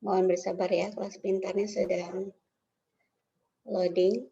Mohon bersabar ya, kelas pintarnya sedang loading.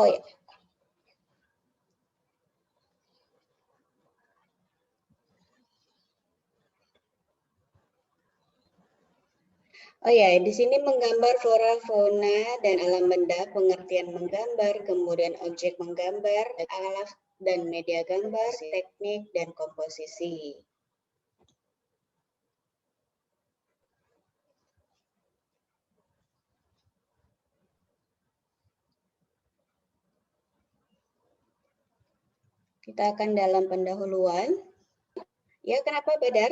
Oh ya, di sini menggambar flora, fauna, dan alam benda, pengertian menggambar, kemudian objek menggambar, alat dan media gambar, teknik, dan komposisi. Kita akan dalam pendahuluan. Ya, kenapa Badar?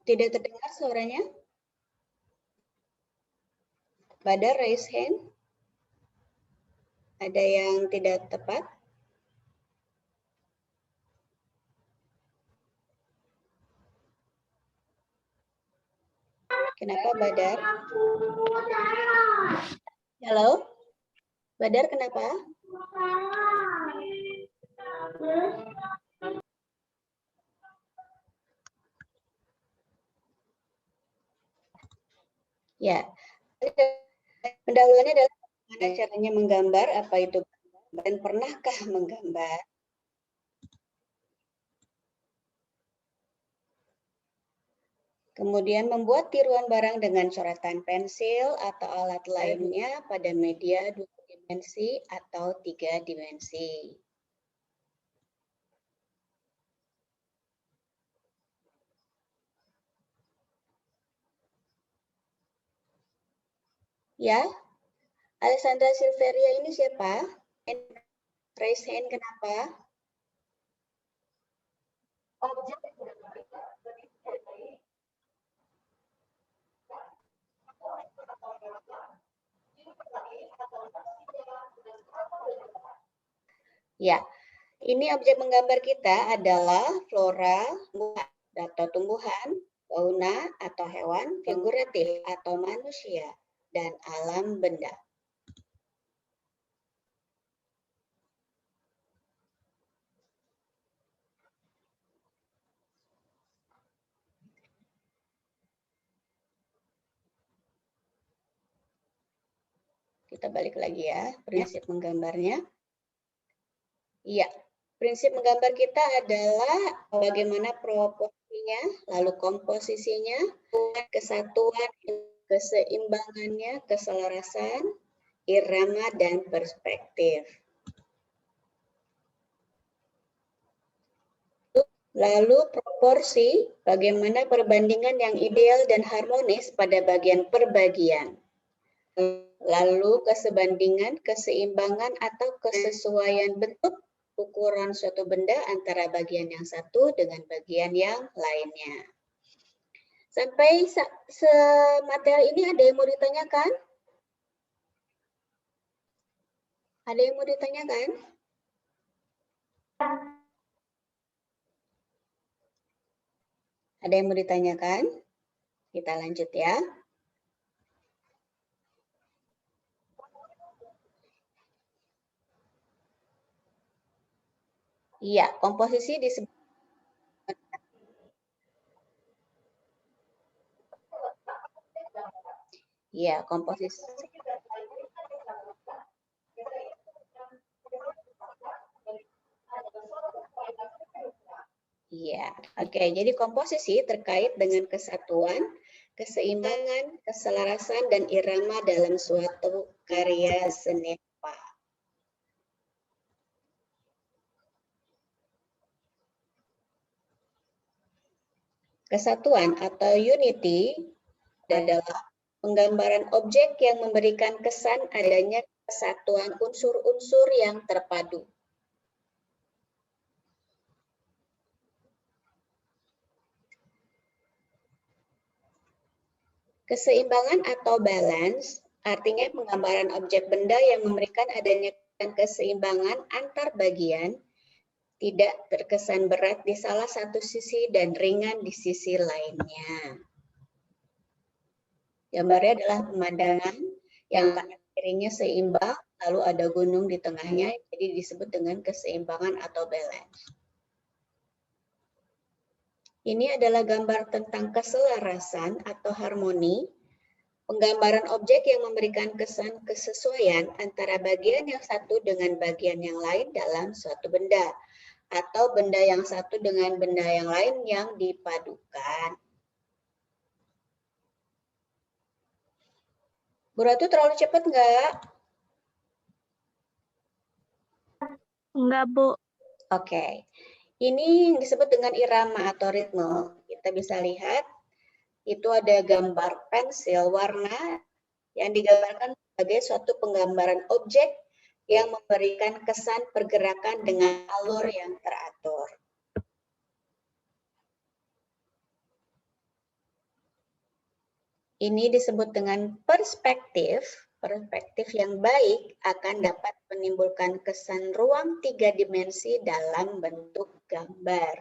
Tidak terdengar suaranya? Badar raise hand. Ada yang tidak tepat? Kenapa Badar? Halo? Badar kenapa? Ya, pendahuluannya adalah bagaimana caranya menggambar, apa itu dan pernahkah menggambar? Kemudian membuat tiruan barang dengan coretan pensil atau alat lainnya pada media 2 dimensi atau 3 dimensi. Ya, Alessandra Silveria ini siapa? Raise hand kenapa? Ya, ini objek menggambar kita adalah flora atau tumbuhan, fauna atau hewan, figuratif atau manusia, dan alam benda. Kita balik lagi ya, prinsip menggambarnya. Iya, prinsip menggambar kita adalah bagaimana proporsinya, lalu komposisinya, kesatuan, keseimbangannya, keselarasan, irama, dan perspektif. Lalu proporsi, bagaimana perbandingan yang ideal dan harmonis pada bagian per bagian. Lalu kesebandingan, keseimbangan atau kesesuaian bentuk ukuran suatu benda antara bagian yang satu dengan bagian yang lainnya. Sampai semateri ini ada yang mau ditanyakan? Ada yang mau ditanyakan? Ada yang mau ditanyakan? Kita lanjut ya. Iya, komposisi disebut. Iya, komposisi. Iya, oke. Jadi komposisi terkait dengan kesatuan, keseimbangan, keselarasan, dan irama dalam suatu karya seni rupa. Kesatuan atau unity adalah penggambaran objek yang memberikan kesan adanya kesatuan unsur-unsur yang terpadu. Keseimbangan atau balance artinya penggambaran objek benda yang memberikan adanya keseimbangan antar bagian, tidak terkesan berat di salah satu sisi dan ringan di sisi lainnya. Gambarnya adalah pemandangan yang kanan kirinya seimbang, lalu ada gunung di tengahnya, jadi disebut dengan keseimbangan atau balance. Ini adalah gambar tentang keselarasan atau harmoni, penggambaran objek yang memberikan kesan kesesuaian antara bagian yang satu dengan bagian yang lain dalam suatu benda, atau benda yang satu dengan benda yang lain yang dipadukan. Bu Ratu terlalu cepat nggak? Enggak, Bu. Oke. Ini yang disebut dengan irama atau ritme. Kita bisa lihat, itu ada gambar pensil warna yang digambarkan sebagai suatu penggambaran objek yang memberikan kesan pergerakan dengan alur yang teratur. Ini disebut dengan perspektif. Perspektif yang baik akan dapat menimbulkan kesan ruang 3 dimensi dalam bentuk gambar.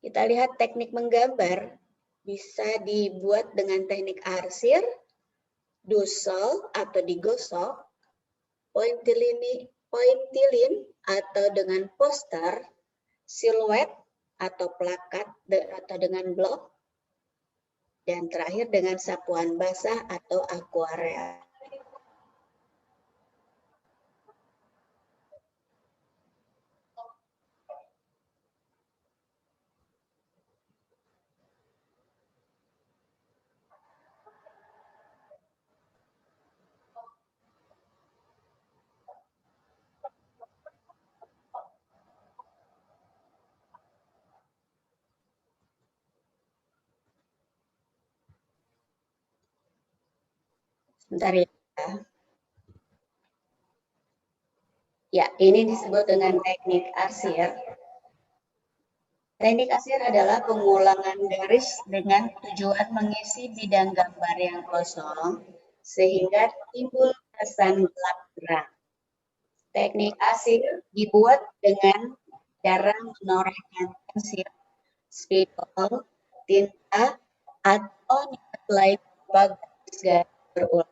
Kita lihat teknik menggambar bisa dibuat dengan teknik arsir, dusel atau digosok, pointilin atau dengan poster, siluet atau plakat atau dengan blok, dan terakhir dengan sapuan basah atau akuarel. Sebentar ya. Ya, ini disebut dengan teknik arsir. Teknik arsir adalah pengulangan garis dengan tujuan mengisi bidang gambar yang kosong sehingga timbul kesan gelap terang. Teknik arsir dibuat dengan cara menorehkan pensil, spidol, tinta, atau nilai garis berulang.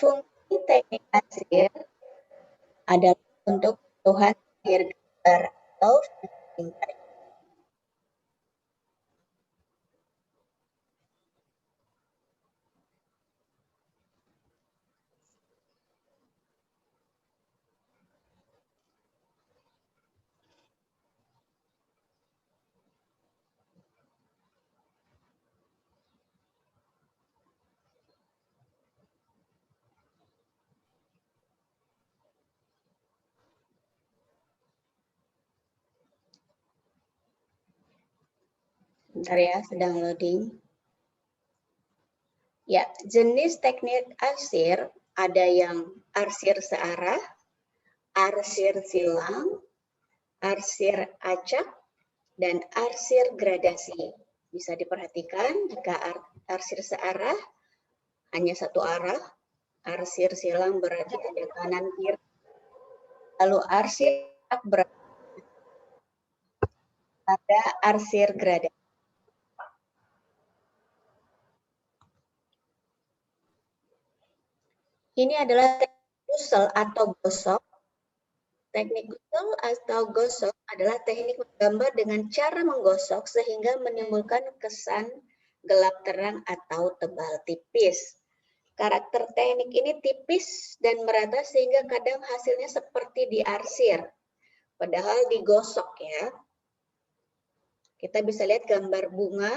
Fungsi teknik arsir adalah untuk kebutuhan akhir gambar atau finishing. Bentar ya, sedang loading. Ya, jenis teknik arsir ada yang arsir searah, arsir silang, arsir acak, dan arsir gradasi. Bisa diperhatikan jika arsir searah hanya satu arah, arsir silang berarti ada kanan kiri. Lalu arsir berarti ada arsir gradasi. Ini adalah teknik gusel atau gosok. Teknik gusel atau gosok adalah teknik menggambar dengan cara menggosok sehingga menimbulkan kesan gelap terang atau tebal tipis. Karakter teknik ini tipis dan merata sehingga kadang hasilnya seperti diarsir. Padahal digosok ya. Kita bisa lihat gambar bunga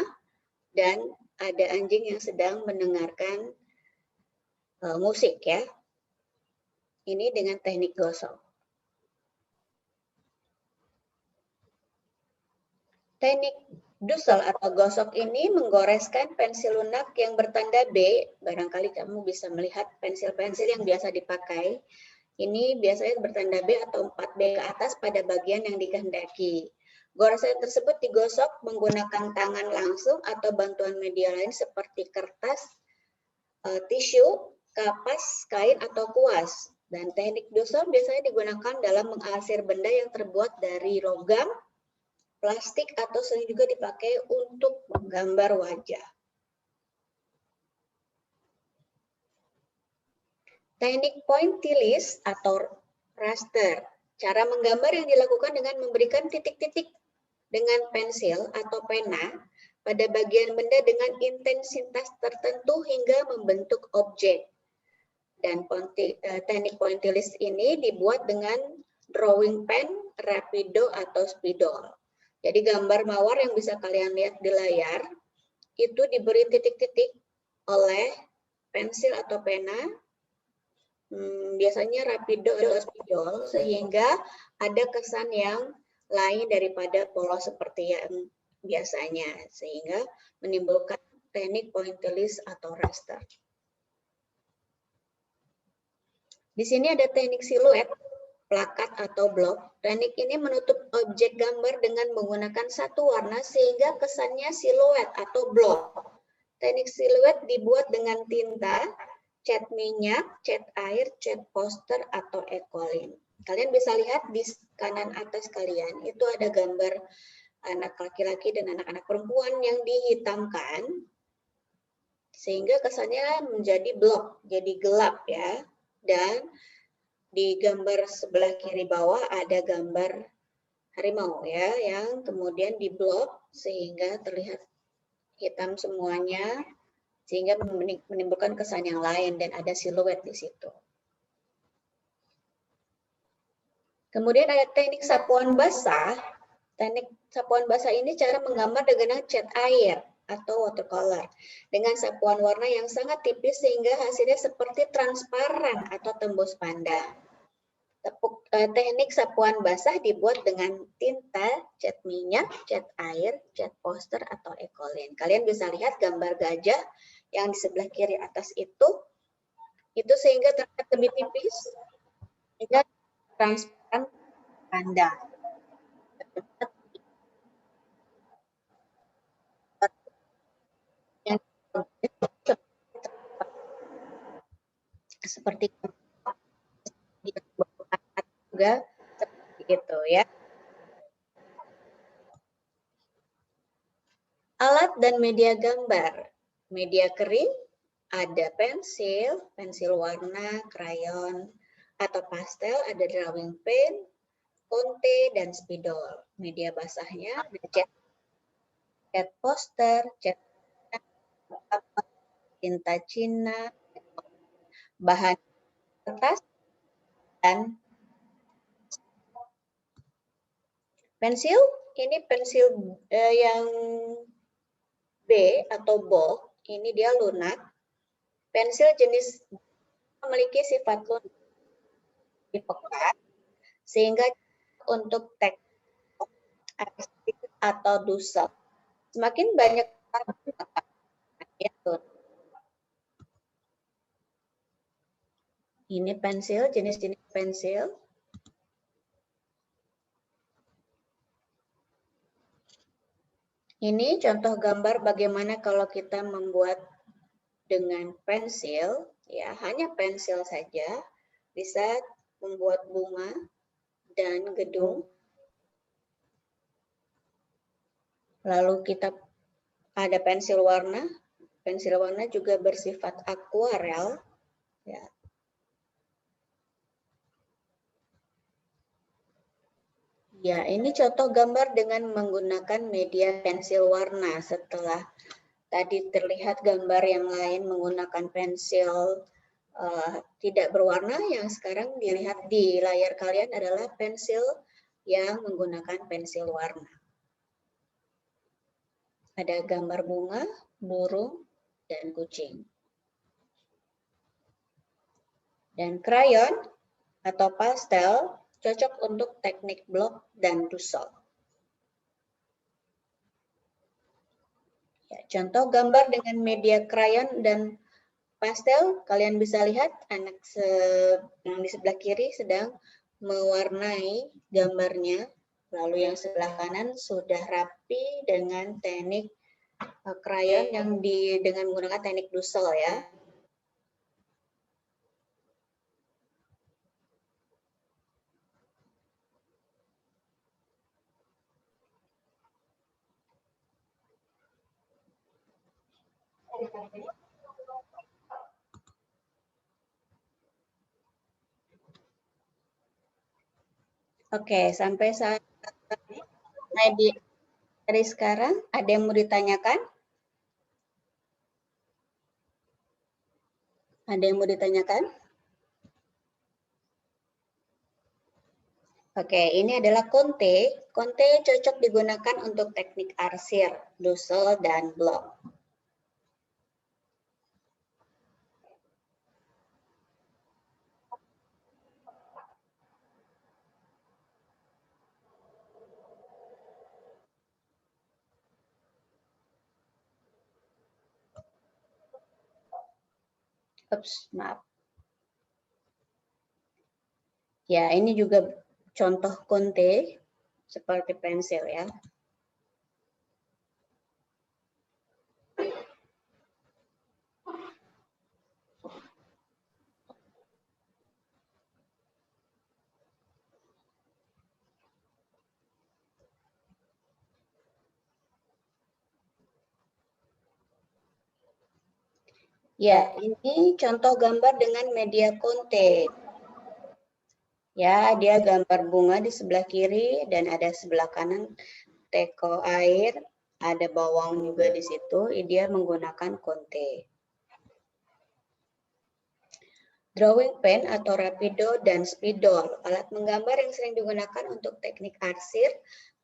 dan ada anjing yang sedang mendengarkan musik ya. Ini dengan teknik gosok. Teknik dusel atau gosok ini menggoreskan pensil lunak yang bertanda B. Barangkali kamu bisa melihat pensil-pensil yang biasa dipakai. Ini biasanya bertanda B atau 4B ke atas pada bagian yang dikehendaki. Goresan tersebut digosok menggunakan tangan langsung atau bantuan media lain seperti kertas, tisu, kapas, kain, atau kuas. Dan teknik dusel biasanya digunakan dalam mengarsir benda yang terbuat dari logam, plastik, atau sering juga dipakai untuk menggambar wajah. Teknik pointillis atau raster. Cara menggambar yang dilakukan dengan memberikan titik-titik dengan pensil atau pena pada bagian benda dengan intensitas tertentu hingga membentuk objek. Dan teknik pointillis ini dibuat dengan drawing pen, rapido, atau spidol. Jadi gambar mawar yang bisa kalian lihat di layar itu diberi titik-titik oleh pensil atau pena, biasanya rapido atau spidol, sehingga ada kesan yang lain daripada polos seperti yang biasanya, sehingga menimbulkan teknik pointillis atau raster. Di sini ada teknik siluet, plakat atau blok. Teknik ini menutup objek gambar dengan menggunakan satu warna sehingga kesannya siluet atau blok. Teknik siluet dibuat dengan tinta, cat minyak, cat air, cat poster, atau ekolin. Kalian bisa lihat di kanan atas kalian, itu ada gambar anak laki-laki dan anak-anak perempuan yang dihitamkan, sehingga kesannya menjadi blok, jadi gelap ya. Dan di gambar sebelah kiri bawah ada gambar harimau ya, yang kemudian diblok sehingga terlihat hitam semuanya, sehingga menimbulkan kesan yang lain dan ada siluet di situ. Kemudian ada teknik sapuan basah. Teknik sapuan basah ini cara menggambar dengan cat air atau watercolor dengan sapuan warna yang sangat tipis sehingga hasilnya seperti transparan atau tembus pandang. Teknik sapuan basah dibuat dengan tinta, cat minyak, cat air, cat poster, atau ekolin. Kalian bisa lihat gambar gajah yang di sebelah kiri atas itu sehingga terlihat lebih tipis, sehingga transparan pandang. Seperti juga seperti itu ya. Alat dan media gambar. Media kering ada pensil, pensil warna, krayon, atau pastel, ada drawing pen, fonte, dan spidol. Media basahnya ada cat poster, cat tinta Cina, bahan kertas, dan pensil. Ini pensil yang B atau bold, ini dia lunak. Pensil jenis memiliki sifat lunak pekat, sehingga untuk teks atau dusel semakin banyak ini pensil, jenis-jenis pensil. Ini contoh gambar bagaimana kalau kita membuat dengan pensil ya hanya pensil saja bisa membuat bunga dan gedung. Lalu kita ada pensil warna. Pensil warna juga bersifat akuarel. Ya. Ya, ini contoh gambar dengan menggunakan media pensil warna. Setelah tadi terlihat gambar yang lain menggunakan pensil tidak berwarna, yang sekarang dilihat di layar kalian adalah pensil yang menggunakan pensil warna. Ada gambar bunga, burung, dan kucing. Dan krayon atau pastel cocok untuk teknik blok dan dusol. Ya, contoh gambar dengan media krayon dan pastel, kalian bisa lihat anak yang di sebelah kiri sedang mewarnai gambarnya, lalu yang sebelah kanan sudah rapi dengan teknik krayon yang dengan menggunakan teknik dusel ya. Oke, sampai saat dari sekarang ada yang mau ditanyakan? Ada yang mau ditanyakan? Oke, ini adalah konte. Konte cocok digunakan untuk teknik arsir, dusel, dan blok. Ups, maaf. Ya, ini juga contoh konte seperti pensil ya. Ya, ini contoh gambar dengan media konte. Ya, dia gambar bunga di sebelah kiri dan ada sebelah kanan teko air, ada bawang juga di situ. Dia menggunakan konte. Drawing pen atau rapido dan spidol, alat menggambar yang sering digunakan untuk teknik arsir,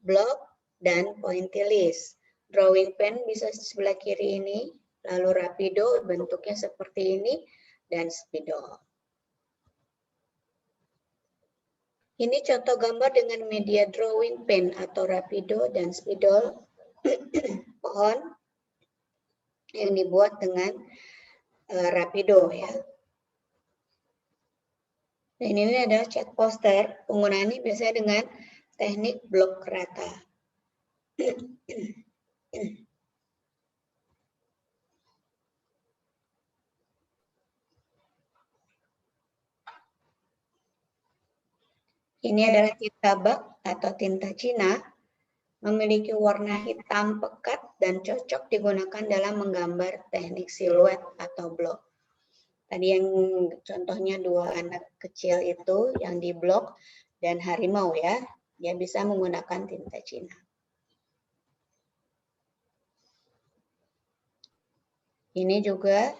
blok, dan pointillis. Drawing pen bisa sebelah kiri ini, lalu rapido bentuknya seperti ini, dan spidol. Ini contoh gambar dengan media drawing pen atau rapido dan spidol pohon yang dibuat dengan rapido ya. Dan ini adalah cat poster. Penggunaannya biasanya dengan teknik blok rata. Ini adalah tinta bak atau tinta Cina, memiliki warna hitam pekat dan cocok digunakan dalam menggambar teknik siluet atau blok. Tadi yang contohnya dua anak kecil itu yang di blok dan harimau ya, dia bisa menggunakan tinta Cina. Ini juga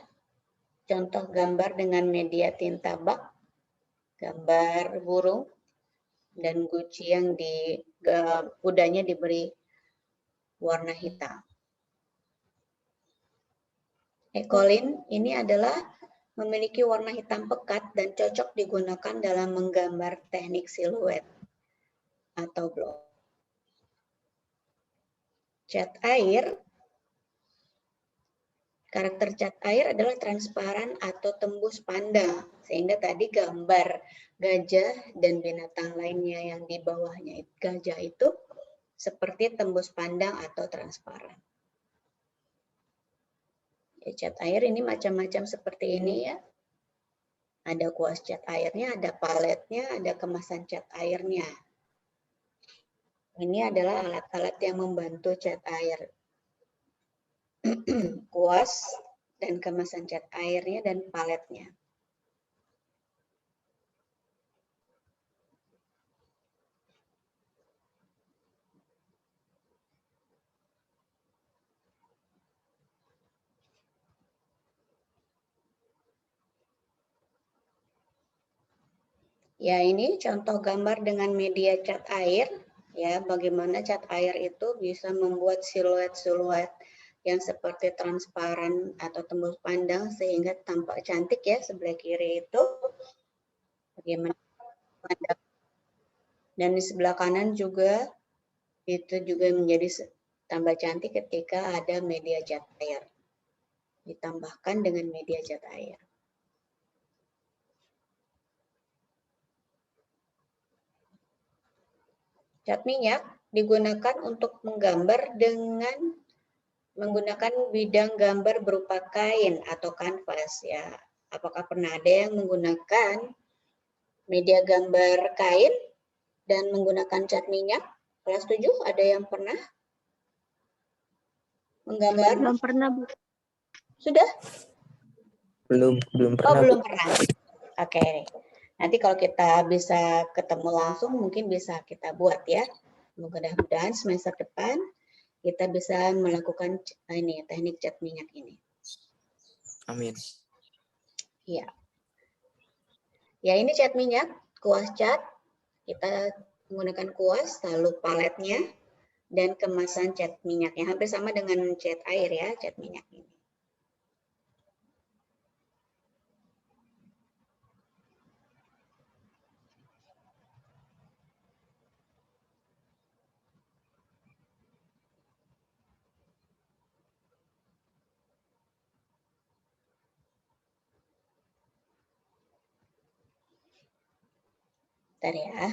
contoh gambar dengan media tinta bak, gambar burung dan guci yang di kudanya diberi warna hitam. Ekolin ini adalah memiliki warna hitam pekat dan cocok digunakan dalam menggambar teknik siluet atau blok. Cat air, karakter cat air adalah transparan atau tembus pandang, sehingga tadi gambar gajah dan binatang lainnya yang di bawahnya gajah itu seperti tembus pandang atau transparan. Ya, cat air ini macam-macam seperti ini ya. Ada kuas cat airnya, ada paletnya, ada kemasan cat airnya. Ini adalah alat-alat yang membantu cat air. Kuas dan kemasan cat airnya dan paletnya. Ya, ini contoh gambar dengan media cat air. Ya, bagaimana cat air itu bisa membuat siluet-siluet yang seperti transparan atau tembus pandang sehingga tampak cantik ya sebelah kiri itu. Bagaimana pandang. Dan di sebelah kanan juga itu juga menjadi tambah cantik ketika ada media cat air. Ditambahkan dengan media cat air. Cat minyak digunakan untuk menggambar dengan menggunakan bidang gambar berupa kain atau kanvas ya. Apakah pernah ada yang menggunakan media gambar kain dan menggunakan cat minyak? Kelas 7 ada yang pernah menggambar? Belum pernah, Bu. Sudah? Belum Oh, pernah. belum pernah. Oke. Nanti kalau kita bisa ketemu langsung mungkin bisa kita buat ya. Mudah-mudahan semester depan kita bisa melakukan ini teknik cat minyak ini. Amin. Iya. Ya, ini cat minyak, kuas cat. Kita menggunakan kuas, lalu paletnya, dan kemasan cat minyaknya. Hampir sama dengan cat air ya, cat minyak ini. Bentar ya.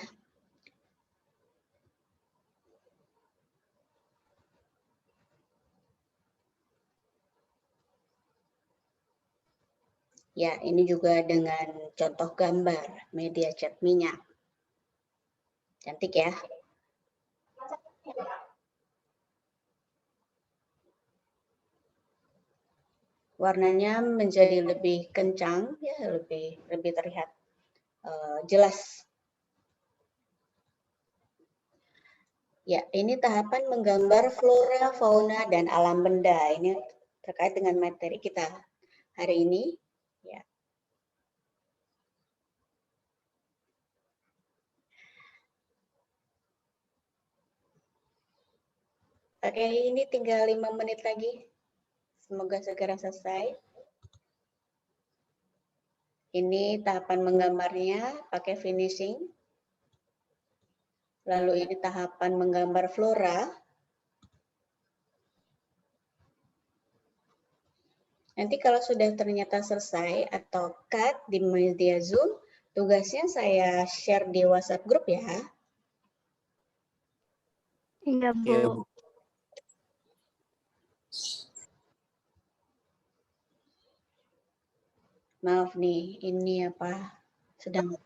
Ya, ini juga dengan contoh gambar media cat minyak. Cantik ya. Warnanya menjadi lebih kencang, ya lebih terlihat jelas. Ya, ini tahapan menggambar flora, fauna, dan alam benda. Ini terkait dengan materi kita hari ini. Ya. Oke, ini tinggal 5 menit lagi. Semoga segera selesai. Ini tahapan menggambarnya pakai finishing. Lalu ini tahapan menggambar flora. Nanti kalau sudah ternyata selesai atau cut di media Zoom, tugasnya saya share di WhatsApp group ya. Iya, Bu. Ya, Bu. Maaf nih, ini apa sedang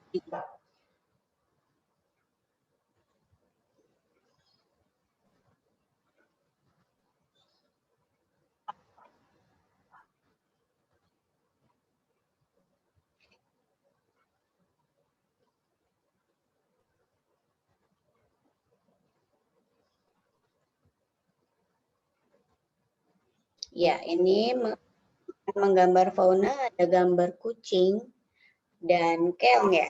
ya, ini menggambar fauna, ada gambar kucing dan keong ya.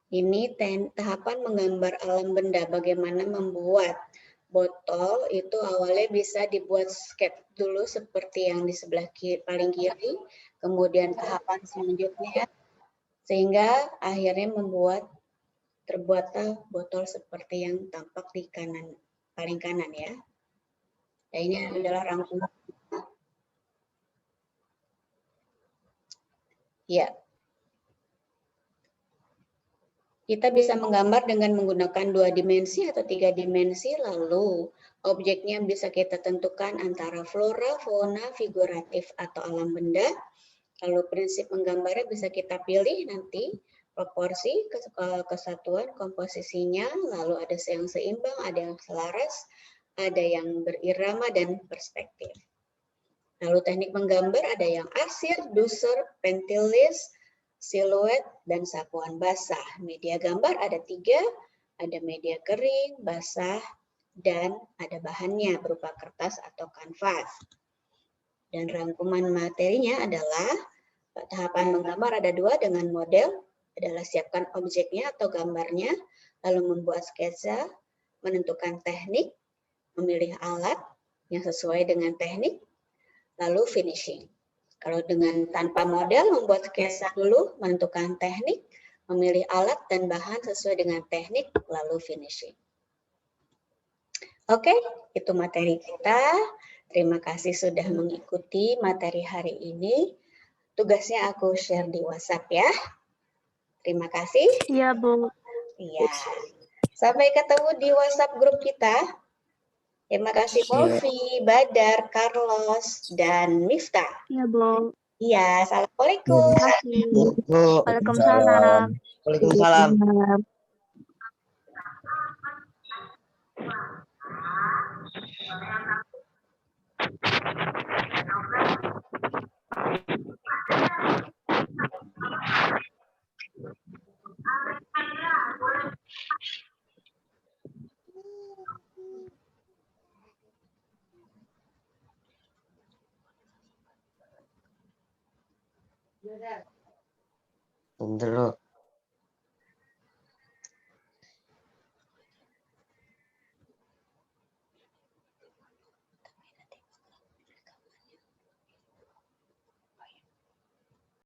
Ini tahapan menggambar alam benda, bagaimana membuat botol itu awalnya bisa dibuat sketch dulu seperti yang di sebelah paling kiri, kemudian tahapan selanjutnya, sehingga akhirnya terbuatlah botol seperti yang tampak di paling kanan ya. Nah, ini adalah rangkuman. Ya. Kita bisa menggambar dengan menggunakan 2 dimensi atau 3 dimensi, lalu objeknya bisa kita tentukan antara flora, fauna, figuratif, atau alam benda. Lalu prinsip menggambarnya bisa kita pilih nanti, proporsi, kesatuan, komposisinya, lalu ada yang seimbang, ada yang selaras, ada yang berirama, dan perspektif. Lalu teknik menggambar ada yang arsir, dusur, pentil-list, siluet, dan sapuan basah. Media gambar ada 3, ada media kering, basah, dan ada bahannya berupa kertas atau kanvas. Dan rangkuman materinya adalah tahapan menggambar ada 2 dengan model, adalah siapkan objeknya atau gambarnya, lalu membuat sketsa, menentukan teknik, memilih alat yang sesuai dengan teknik, lalu finishing. Kalau dengan tanpa model, membuat sketsa dulu, menentukan teknik, memilih alat dan bahan sesuai dengan teknik, lalu finishing. Oke, itu materi kita. Terima kasih sudah mengikuti materi hari ini. Tugasnya aku share di WhatsApp ya. Terima kasih. Iya, Bu. Iya. Sampai ketemu di WhatsApp grup kita. Terima kasih Povi, Badar, Carlos, dan Miftah. Iya, Bu. Iya, assalamualaikum. Terima kasih. Bu. Waalaikumsalam. Waalaikumsalam. Bentar,